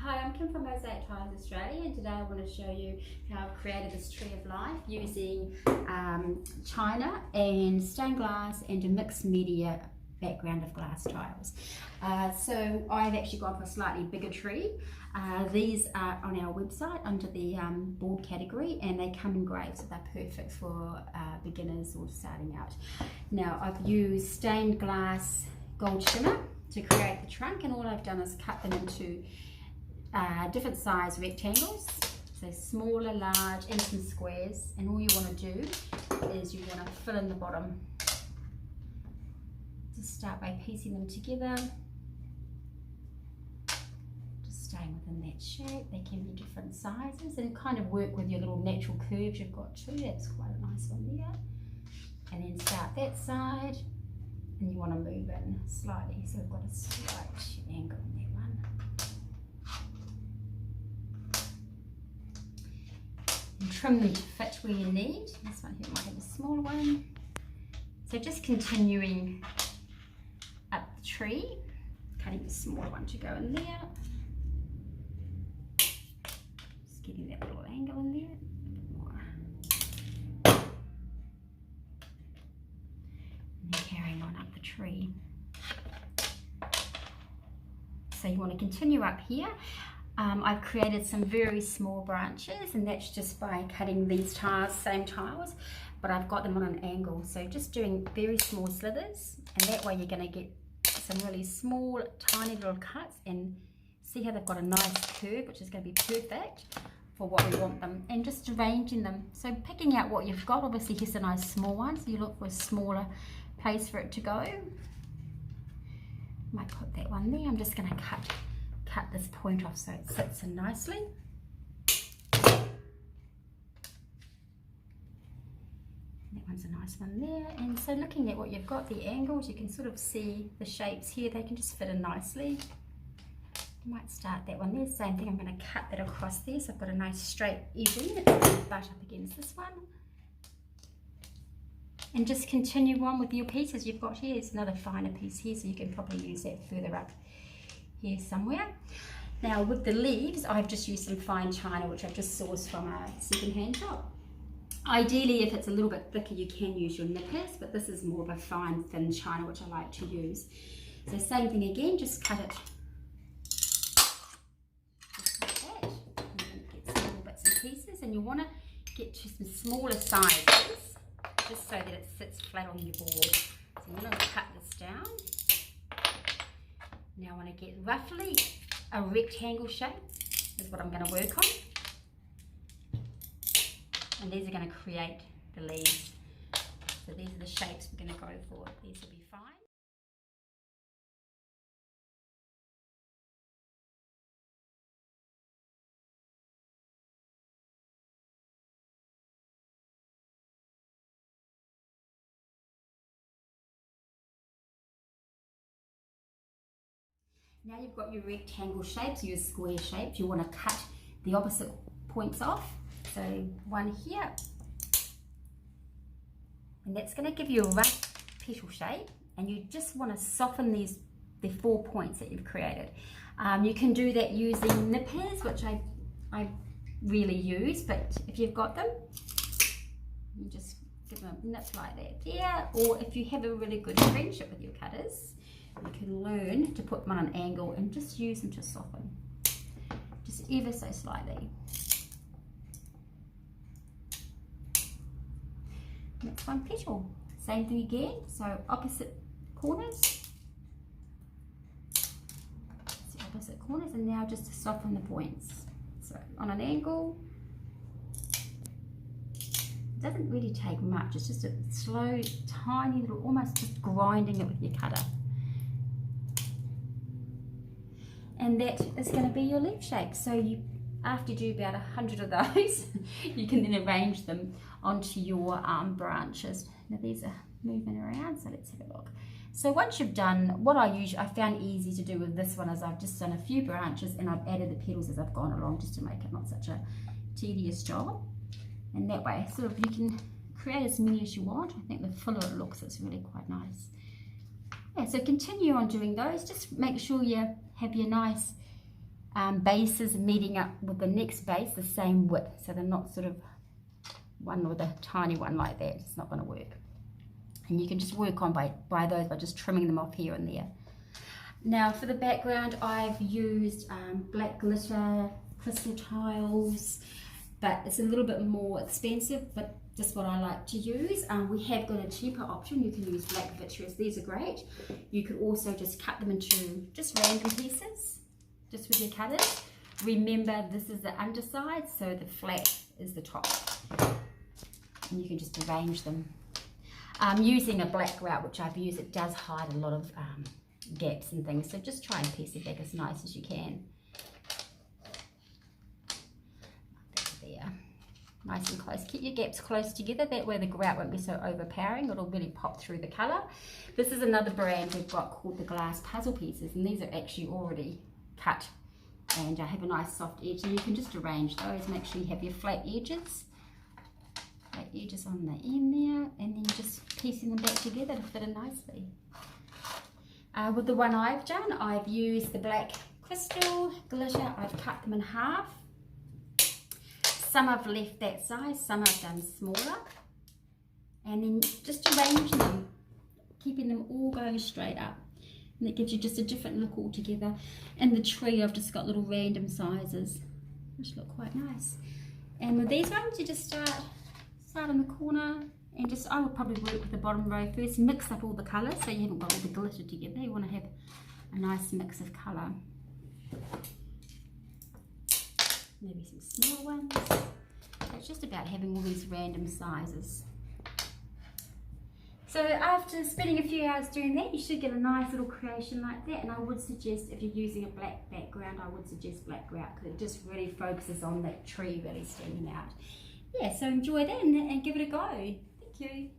Hi, I'm Kim from Mosaic Tiles Australia, and today I want to show you how I've created this tree of life using china and stained glass and a mixed media background of glass tiles. So I've actually gone for a slightly bigger tree. These are on our website under the board category, and they come in grey, so they're perfect for beginners or starting out. Now I've used stained glass gold shimmer to create the trunk, and all I've done is cut them into different size rectangles, so smaller, large, and some squares. And all you want to do is you want to fill in the bottom. Just start by piecing them together, just staying within that shape. They can be different sizes and kind of work with your little natural curves you've got too. That's quite a nice one there. And then start that side, and you want to move in slightly, so we've got a slight angle in that one. And trim them to fit where you need. This one here might have a smaller one. So just continuing up the tree, cutting the smaller one to go in there. Just getting that little angle in there. And then carrying on up the tree. So you want to continue up here. I've created some very small branches, and that's just by cutting these tiles, same tiles, but I've got them on an angle. So just doing very small slithers, and that way you're going to get some really small, tiny little cuts, and see how they've got a nice curve, which is going to be perfect for what we want them, and just arranging them. So picking out what you've got. Obviously here's a nice small one, so you look for a smaller place for it to go. Might put that one there. I'm just going to cut this point off so it sits in nicely. That one's a nice one there. And so looking at what you've got, the angles, you can sort of see the shapes here. They can just fit in nicely. You might start that one there. Same thing, I'm going to cut that across there, so I've got a nice straight edging that's going to butt up against this one. And just continue on with your pieces you've got here. There's another finer piece here, so you can probably use that further up here somewhere. Now with the leaves, I've just used some fine china, which I've just sourced from a second-hand shop. Ideally, if it's a little bit thicker, you can use your nippers, but this is more of a fine, thin china, which I like to use. So same thing again, just cut it just like that, and then get some little bits and pieces, and you want to get to some smaller sizes, just so that it sits flat on your board. So I'm going to cut this down. Now I want to get roughly a rectangle shape is what I'm going to work on. And these are going to create the leaves. So these are the shapes we're going to go for. These will be fine. Now you've got your rectangle shapes, your square shapes. You want to cut the opposite points off. So one here, and that's going to give you a rough petal shape, and you just want to soften the 4 points that you've created. You can do that using nippers, which I really use, but if you've got them, you just give them a nip like that there. Or if you have a really good friendship with your cutters, you can learn to put them on an angle and just use them to soften, just ever so slightly. Next one, petal. Same thing again, so opposite corners. So opposite corners, and now just to soften the points. So on an angle. It doesn't really take much, it's just a slow, tiny little, almost just grinding it with your cutter. And that is going to be your leaf shape. So you, after you do about 100 of those, you can then arrange them onto your branches. Now these are moving around, so let's have a look. So once you've done, what I found easy to do with this one is I've just done a few branches, and I've added the petals as I've gone along, just to make it not such a tedious job. And that way, sort of, you can create as many as you want. I think the fuller it looks, it's really quite nice. Yeah, so continue on doing those. Just make sure you have your nice bases meeting up with the next base the same width, so they're not sort of one with a tiny one like that. It's not going to work. And you can just work on by those by just trimming them off here and there. Now for the background, I've used black glitter, crystal tiles, but it's a little bit more expensive, but just what I like to use. We have got a cheaper option. You can use black vitreous. These are great. You could also just cut them into just random pieces, just with your cutters. Remember, this is the underside, so the flat is the top. And you can just arrange them. Using a black grout, which I've used, it does hide a lot of gaps and things, so just try and piece it back as nice as you can. There, nice and close. Keep your gaps close together, that way the grout won't be so overpowering. It'll really pop through the colour. This is another brand we've got called the Glass Puzzle Pieces, and these are actually already cut and have a nice soft edge, and you can just arrange those. Make sure you have your flat edges on the end there, and then just piecing them back together to fit in nicely. With the one I've done, I've used the black crystal glitter. I've cut them in half. Some I've left that size, some I've done smaller, and then just arrange them, keeping them all going straight up, and it gives you just a different look altogether. In the tree, I've just got little random sizes which look quite nice. And with these ones, you just start in the corner, and just, I would probably work with the bottom row first, mix up all the colours so you haven't got all the glitter together. You want to have a nice mix of colour. Maybe some small ones. It's just about having all these random sizes. So after spending a few hours doing that, you should get a nice little creation like that. And I would suggest, if you're using a black background, I would suggest black grout, because it just really focuses on that tree really standing out. Yeah, so enjoy that and give it a go. Thank you.